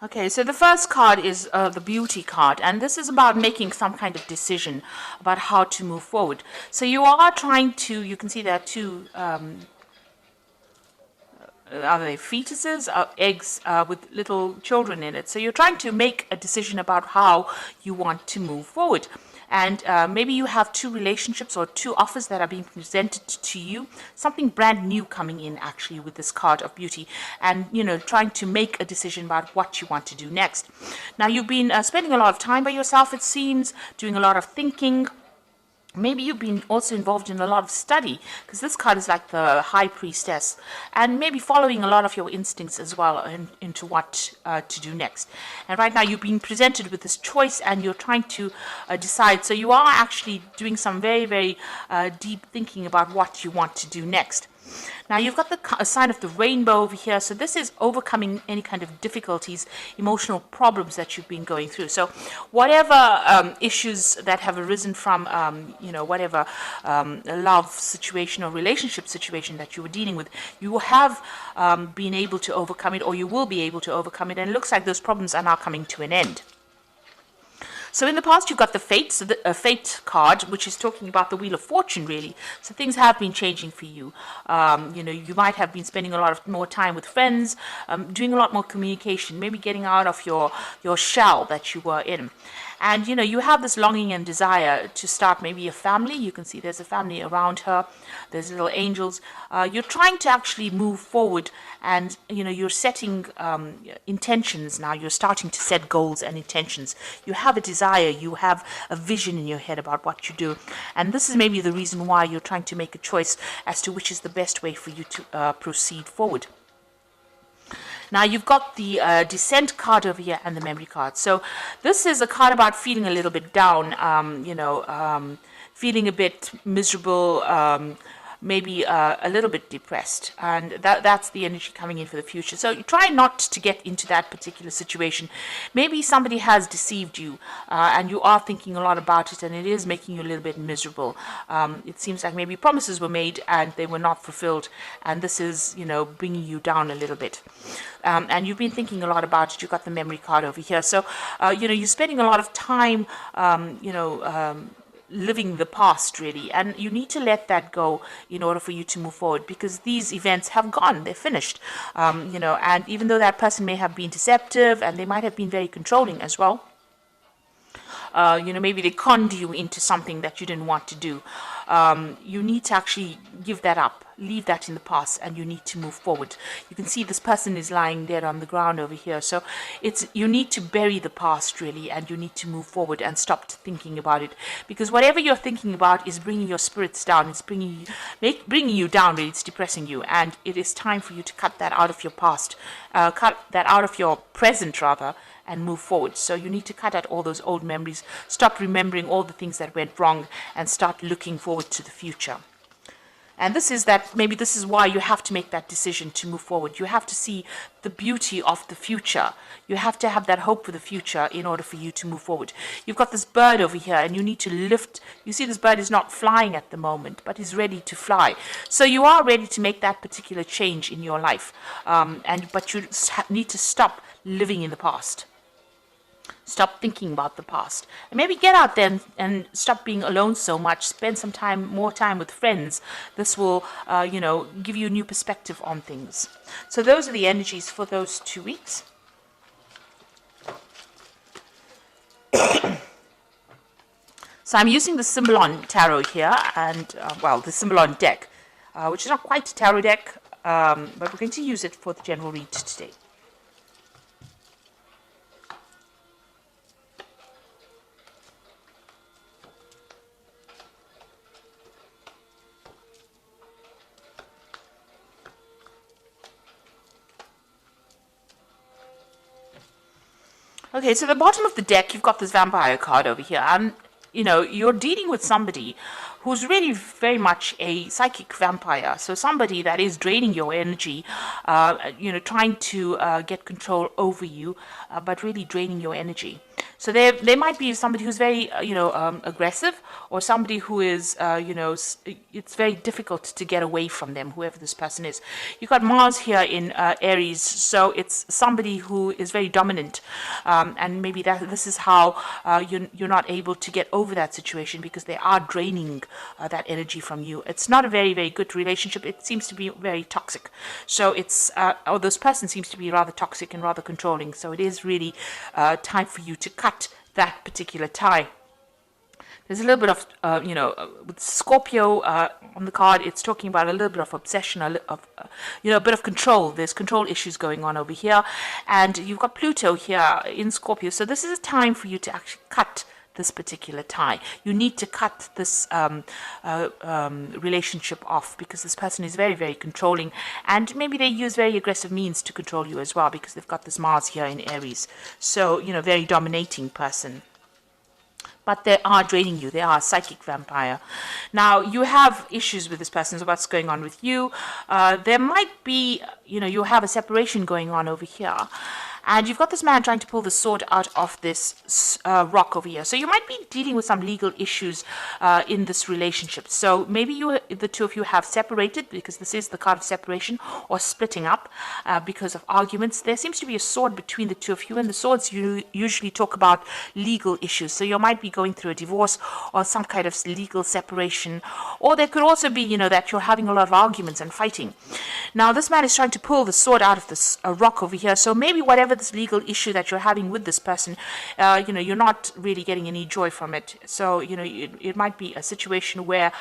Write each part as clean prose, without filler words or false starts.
Okay, so the first card is the beauty card, and this is about making some kind of decision about how to move forward. So you are trying to, you can see there are two, are they fetuses, eggs with little children in it. So you're trying to make a decision about how you want to move forward. And maybe you have two relationships or two offers that are being presented to you, something brand new coming in actually with this card of beauty, and trying to make a decision about what you want to do next. Now you've been spending a lot of time by yourself, it seems, doing a lot of thinking. Maybe you've been also involved in a lot of study, because this card is like the high priestess, and maybe following a lot of your instincts as well into what to do next. And right now you've been presented with this choice and you're trying to decide. So you are actually doing some very, very deep thinking about what you want to do next. Now you've got the sign of the rainbow over here. So this is overcoming any kind of difficulties, emotional problems that you've been going through. So whatever issues that have arisen from, whatever love situation or relationship situation that you were dealing with, you have been able to overcome it, or you will be able to overcome it. And it looks like those problems are now coming to an end. So in the past, you've got the Fate, so the Fate card, which is talking about the Wheel of Fortune, really. So things have been changing for you. You might have been spending a lot of more time with friends, doing a lot more communication, maybe getting out of your shell that you were in. And, you have this longing and desire to start maybe a family. You can see there's a family around her. There's little angels. You're trying to actually move forward, and, you're setting intentions now. You're starting to set goals and intentions. You have a desire. You have a vision in your head about what you do. And this is maybe the reason why you're trying to make a choice as to which is the best way for you to proceed forward. Now you've got the Descent card over here and the Memory card. So this is a card about feeling a little bit down, feeling a bit miserable, maybe a little bit depressed, and that's the energy coming in for the future. So you try not to get into that particular situation. Maybe somebody has deceived you, and you are thinking a lot about it, and it is making you a little bit miserable. It seems like maybe promises were made and they were not fulfilled, and this is bringing you down a little bit. And you've been thinking a lot about it. You've got the Memory card over here. So you're spending a lot of time living the past, really, and you need to let that go in order for you to move forward, because these events have gone, they're finished, and even though that person may have been deceptive and they might have been very controlling as well, maybe they conned you into something that you didn't want to do. You need to actually give that up, leave that in the past, and you need to move forward. You can see this person is lying dead on the ground over here. So you need to bury the past, really, and you need to move forward and stop thinking about it, because whatever you're thinking about is bringing your spirits down. It's bringing you down, really. It's depressing you, and it is time for you to cut that out of your past, cut that out of your present, rather, and move forward. So you need to cut out all those old memories, stop remembering all the things that went wrong, and start looking forward to the future. And this is why you have to make that decision to move forward. You have to see the beauty of the future. You have to have that hope for the future in order for you to move forward. You've got this bird over here, and you need to lift. You see, this bird is not flying at the moment, but is ready to fly. So you are ready to make that particular change in your life. But you need to stop living in the past. Stop thinking about the past, and maybe get out there and stop being alone so much. Spend some more time with friends. This will, give you a new perspective on things. So those are the energies for those 2 weeks. So I'm using the Symbolon Tarot here, and the Symbolon deck, which is not quite a tarot deck, but we're going to use it for the general read today. Okay, so the bottom of the deck, you've got this Vampire card over here, and you're dealing with somebody who's really very much a psychic vampire. So somebody that is draining your energy, trying to get control over you, but really draining your energy. So there might be somebody who's very, aggressive, or somebody who is, it's very difficult to get away from them, whoever this person is. You've got Mars here in Aries, so it's somebody who is very dominant, and maybe this is how you're not able to get over that situation, because they are draining that energy from you. It's not a very, very good relationship. It seems to be very toxic. So or this person seems to be rather toxic and rather controlling. So it is really time for you to cut that particular tie. There's a little bit of, with Scorpio on the card, it's talking about a little bit of obsession, a bit of control. There's control issues going on over here. And you've got Pluto here in Scorpio. So this is a time for you to actually cut this particular tie. You need to cut this relationship off, because this person is very, very controlling, and maybe they use very aggressive means to control you as well, because they've got this Mars here in Aries. So, very dominating person. But they are draining you. They are a psychic vampire. Now, you have issues with this person, so what's going on with you? There might be, you have a separation going on over here. And you've got this man trying to pull the sword out of this rock over here. So you might be dealing with some legal issues in this relationship. So maybe the two of you have separated, because this is the card of separation, or splitting up because of arguments. There seems to be a sword between the two of you, and the swords usually talk about legal issues. So you might be going through a divorce or some kind of legal separation. Or there could also be, that you're having a lot of arguments and fighting. Now, this man is trying to pull the sword out of this rock over here. So maybe whatever this legal issue that you're having with this person, you're not really getting any joy from it. So, it might be a situation where,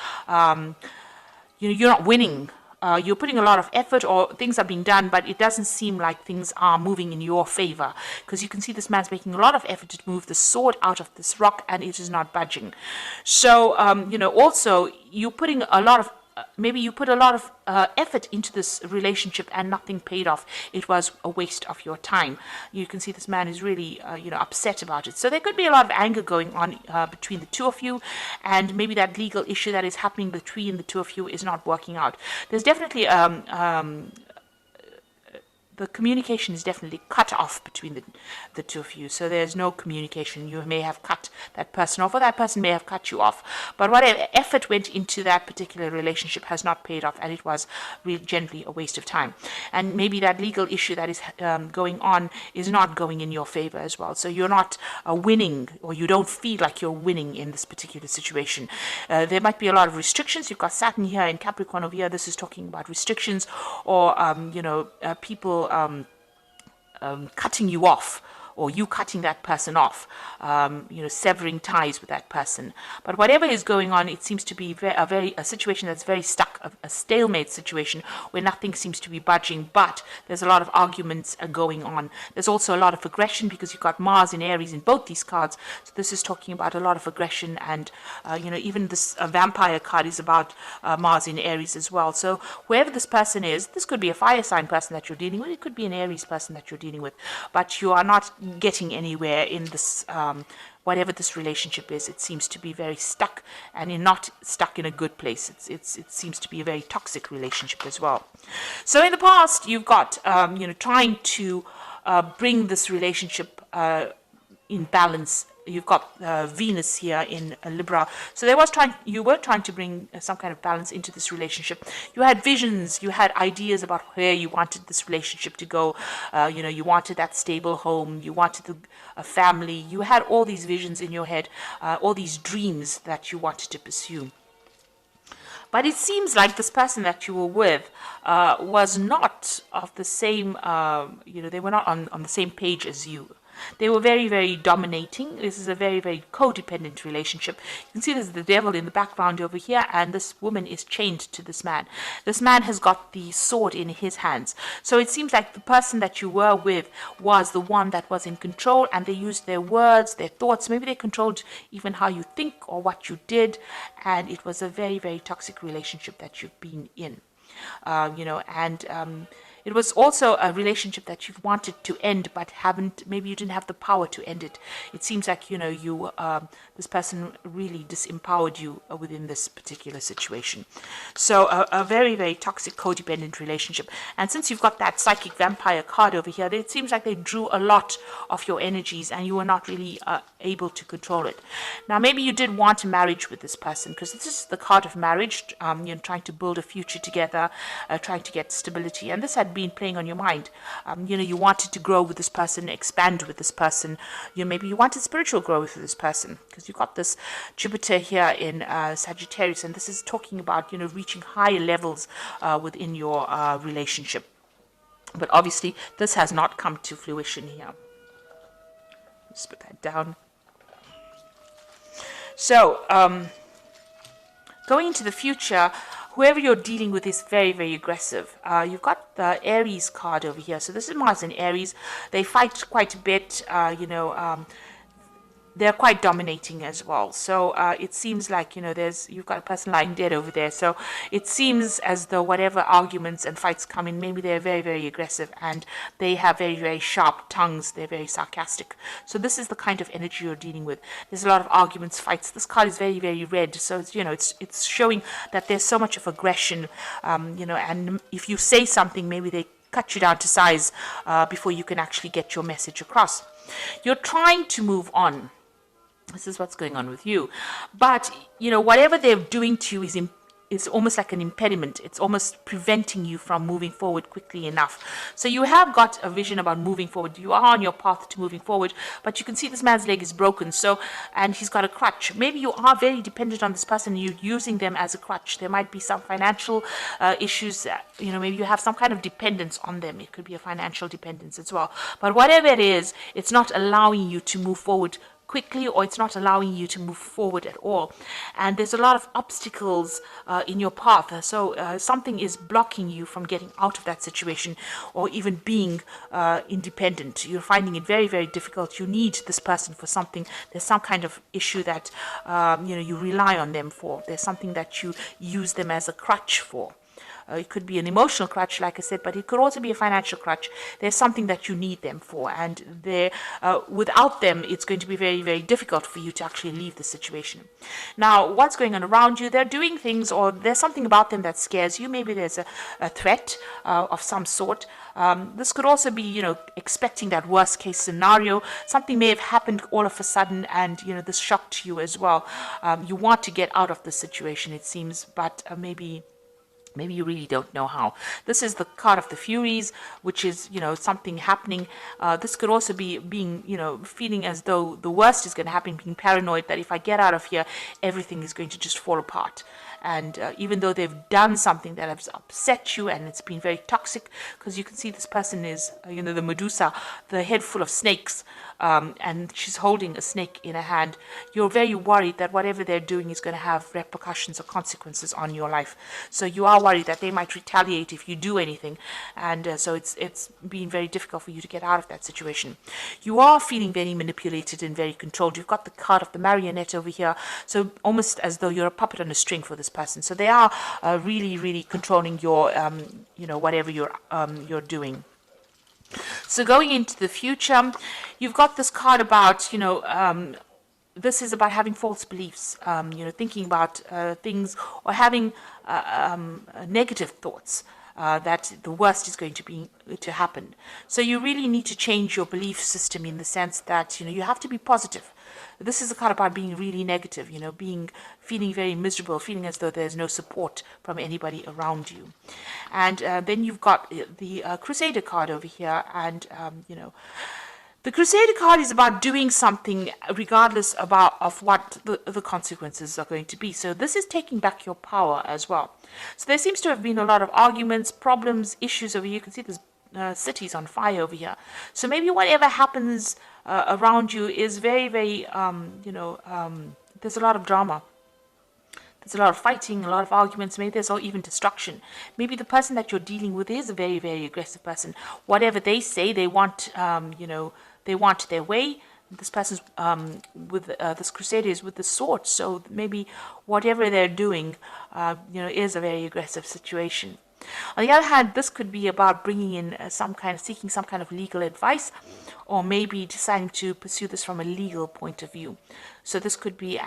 you're not winning. You're putting a lot of effort, or things are being done, but it doesn't seem like things are moving in your favor, because you can see this man's making a lot of effort to move the sword out of this rock, and it is not budging. So, also you're putting a lot of maybe you put a lot of effort into this relationship and nothing paid off. It was a waste of your time. You can see this man is really, upset about it. So there could be a lot of anger going on between the two of you, and maybe that legal issue that is happening between the two of you is not working out. There's definitely the communication is definitely cut off between the two of you. So there's no communication. You may have cut that person off, or that person may have cut you off. But whatever effort went into that particular relationship has not paid off, and it was really generally a waste of time. And maybe that legal issue that is going on is not going in your favor as well. So you're not winning, or you don't feel like you're winning in this particular situation. There might be a lot of restrictions. You've got Saturn here in Capricorn over here. This is talking about restrictions, or people cutting you off, or you cutting that person off, severing ties with that person. But whatever is going on, it seems to be a situation that's very stuck, a stalemate situation where nothing seems to be budging, but there's a lot of arguments going on. There's also a lot of aggression, because you've got Mars in Aries in both these cards. So this is talking about a lot of aggression, and, even this vampire card is about Mars in Aries as well. So whoever this person is, this could be a fire sign person that you're dealing with. It could be an Aries person that you're dealing with, but you are not getting anywhere in this, whatever this relationship is. It seems to be very stuck, and you're not stuck in a good place. It seems to be a very toxic relationship as well. So in the past, you've got, trying to bring this relationship in balance. You've got Venus here in Libra. So you were trying to bring some kind of balance into this relationship. You had visions, you had ideas about where you wanted this relationship to go. You wanted that stable home, you wanted a family. You had all these visions in your head, all these dreams that you wanted to pursue. But it seems like this person that you were with was not of the same, they were not on the same page as you. They were very, very dominating. This is a very, very codependent relationship. You can see there's the devil in the background over here, and this woman is chained to this man. This man has got the sword in his hands. So it seems like the person that you were with was the one that was in control, and they used their words, their thoughts. Maybe they controlled even how you think or what you did, and it was a very, very toxic relationship that you've been in. It was also a relationship that you've wanted to end, but haven't. Maybe you didn't have the power to end it. It seems like you this person really disempowered you within this particular situation. So a very, very toxic, codependent relationship. And since you've got that psychic vampire card over here, it seems like they drew a lot of your energies, and you were not really able to control it. Now, maybe you did want a marriage with this person, because this is the card of marriage. Trying to build a future together, trying to get stability, and this had been playing on your mind. You wanted to grow with this person, expand with this person. Maybe you wanted spiritual growth with this person, because you've got this Jupiter here in Sagittarius, and this is talking about reaching higher levels within your relationship. But obviously, this has not come to fruition here. Let's put that down. So, going into the future, whoever you're dealing with is very, very aggressive. You've got the Aries card over here. So this is Mars and Aries. They fight quite a bit, they're quite dominating as well. So it seems like, you've got a person lying dead over there. So it seems as though whatever arguments and fights come in, maybe they're very, very aggressive, and they have very, very sharp tongues. They're very sarcastic. So this is the kind of energy you're dealing with. There's a lot of arguments, fights. This card is very, very red. So, it's showing that there's so much of aggression, and if you say something, maybe they cut you down to size before you can actually get your message across. You're trying to move on. This is what's going on with you. But, whatever they're doing to you is almost like an impediment. It's almost preventing you from moving forward quickly enough. So you have got a vision about moving forward. You are on your path to moving forward, but you can see this man's leg is broken. So, and he's got a crutch. Maybe you are very dependent on this person. You're using them as a crutch. There might be some financial issues. Maybe you have some kind of dependence on them. It could be a financial dependence as well. But whatever it is, it's not allowing you to move forward quickly, or it's not allowing you to move forward at all. And there's a lot of obstacles in your path. So something is blocking you from getting out of that situation, or even being independent. You're finding it very, very difficult. You need this person for something. There's some kind of issue that you rely on them for. There's something that you use them as a crutch for. It could be an emotional crutch, like I said, but it could also be a financial crutch. There's something that you need them for, and without them, it's going to be very, very difficult for you to actually leave the situation. Now, what's going on around you? They're doing things, or there's something about them that scares you. Maybe there's a threat of some sort. This could also be, expecting that worst case scenario. Something may have happened all of a sudden, and, this shocked you as well. You want to get out of the situation, it seems, but maybe you really don't know how. This is the card of the Furies, which is, something happening. This could also be being, feeling as though the worst is going to happen, being paranoid that if I get out of here, everything is going to just fall apart. And even though they've done something that has upset you, and it's been very toxic, because you can see this person is, the Medusa, the head full of snakes, and she's holding a snake in her hand. You're very worried that whatever they're doing is going to have repercussions or consequences on your life. So you are worried that they might retaliate if you do anything, and so it's been very difficult for you to get out of that situation. You are feeling very manipulated and very controlled. You've got the card of the marionette over here, so almost as though you're a puppet on a string for this person. So they are really, really controlling your, whatever you're doing. So going into the future, you've got this card about, this is about having false beliefs, thinking about things, or having negative thoughts. That the worst is going to happen. So you really need to change your belief system, in the sense that you have to be positive. This is a card about being really negative, feeling very miserable, feeling as though there's no support from anybody around you. And then you've got the Crusader card over here, and the Crusader card is about doing something regardless of what the consequences are going to be. So this is taking back your power as well. So there seems to have been a lot of arguments, problems, issues over here. You can see there's cities on fire over here. So maybe whatever happens around you is very, very, there's a lot of drama. There's a lot of fighting, a lot of arguments. Maybe there's even destruction. Maybe the person that you're dealing with is a very, very aggressive person. Whatever they say, they want, they want their way. This person's with this Crusader is with the sword. So maybe whatever they're doing, is a very aggressive situation. On the other hand, this could be about bringing in seeking some kind of legal advice, or maybe deciding to pursue this from a legal point of view. So this could be,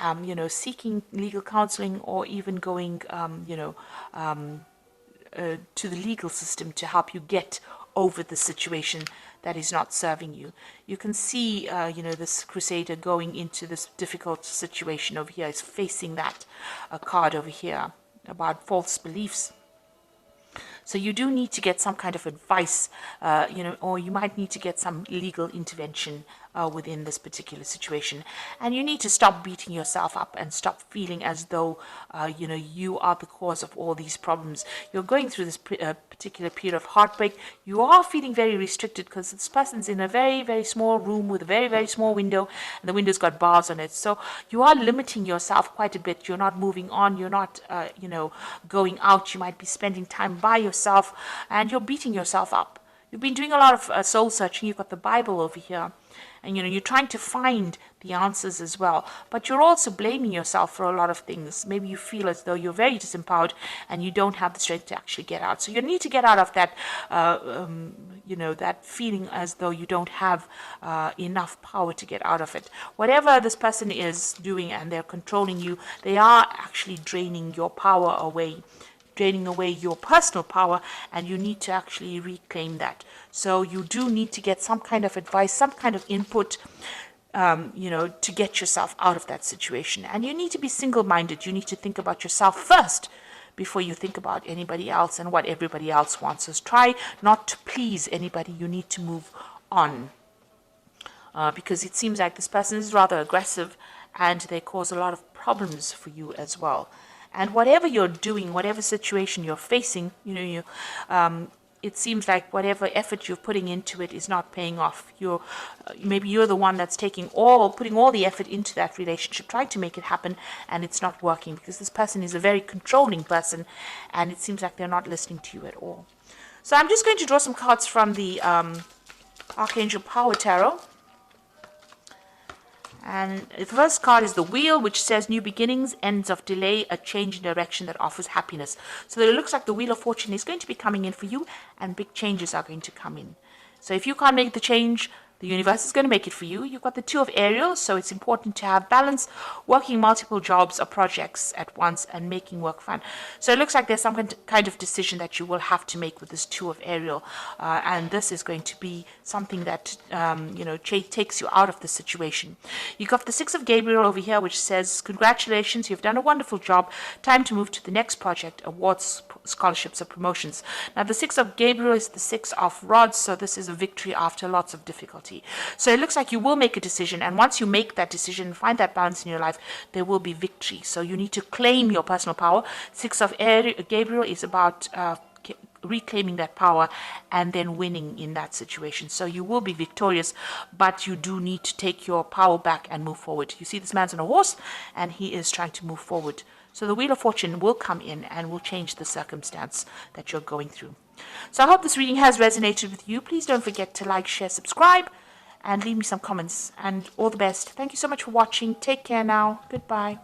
seeking legal counseling, or even going, to the legal system to help you get over the situation that is not serving you. You can see, this crusader going into this difficult situation over here is facing that card over here about false beliefs. So you do need to get some kind of advice, or you might need to get some legal intervention within this particular situation. And you need to stop beating yourself up and stop feeling as though, you are the cause of all these problems. You're going through this particular period of heartbreak. You are feeling very restricted because this person's in a very, very small room with a very, very small window, and the window's got bars on it. So you are limiting yourself quite a bit. You're not moving on. You're not, going out. You might be spending time by yourself, and you're beating yourself up. You've been doing a lot of soul searching. You've got the Bible over here. And, you're trying to find the answers as well. But you're also blaming yourself for a lot of things. Maybe you feel as though you're very disempowered and you don't have the strength to actually get out. So you need to get out of that, that feeling as though you don't have enough power to get out of it. Whatever this person is doing and they're controlling you, they are actually draining your power away, draining away your personal power, and you need to actually reclaim that. So you do need to get some kind of advice, some kind of input, to get yourself out of that situation. And you need to be single-minded. You need to think about yourself first before you think about anybody else and what everybody else wants. So try not to please anybody. You need to move on. Because it seems like this person is rather aggressive, and they cause a lot of problems for you as well. And whatever you're doing, whatever situation you're facing, it seems like whatever effort you're putting into it is not paying off. Maybe you're the one that's putting all the effort into that relationship, trying to make it happen, and it's not working because this person is a very controlling person, and it seems like they're not listening to you at all. So I'm just going to draw some cards from the Archangel Power Tarot. And the first card is the Wheel, which says new beginnings, ends of delay, a change in direction that offers happiness. So it looks like the Wheel of Fortune is going to be coming in for you, and big changes are going to come in. So if you can't make the change, the universe is going to make it for you. You've got the Two of Ariel, so it's important to have balance, working multiple jobs or projects at once and making work fun. So it looks like there's some kind of decision that you will have to make with this Two of Ariel. And this is going to be something that, takes you out of the situation. You've got the Six of Gabriel over here, which says, congratulations, you've done a wonderful job. Time to move to the next project, awards, scholarships, or promotions. Now, the Six of Gabriel is the Six of Rods, so this is a victory after lots of difficulty. So it looks like you will make a decision, and once you make that decision, find that balance in your life, there will be victory. So you need to claim your personal power. Six of Gabriel is about reclaiming that power and then winning in that situation. So you will be victorious, but you do need to take your power back and move forward. You see this man's on a horse, and he is trying to move forward. So the Wheel of Fortune will come in and will change the circumstance that you're going through. So I hope this reading has resonated with you. Please don't forget to like, share, subscribe, and leave me some comments. And all the best. Thank you so much for watching. Take care now. Goodbye.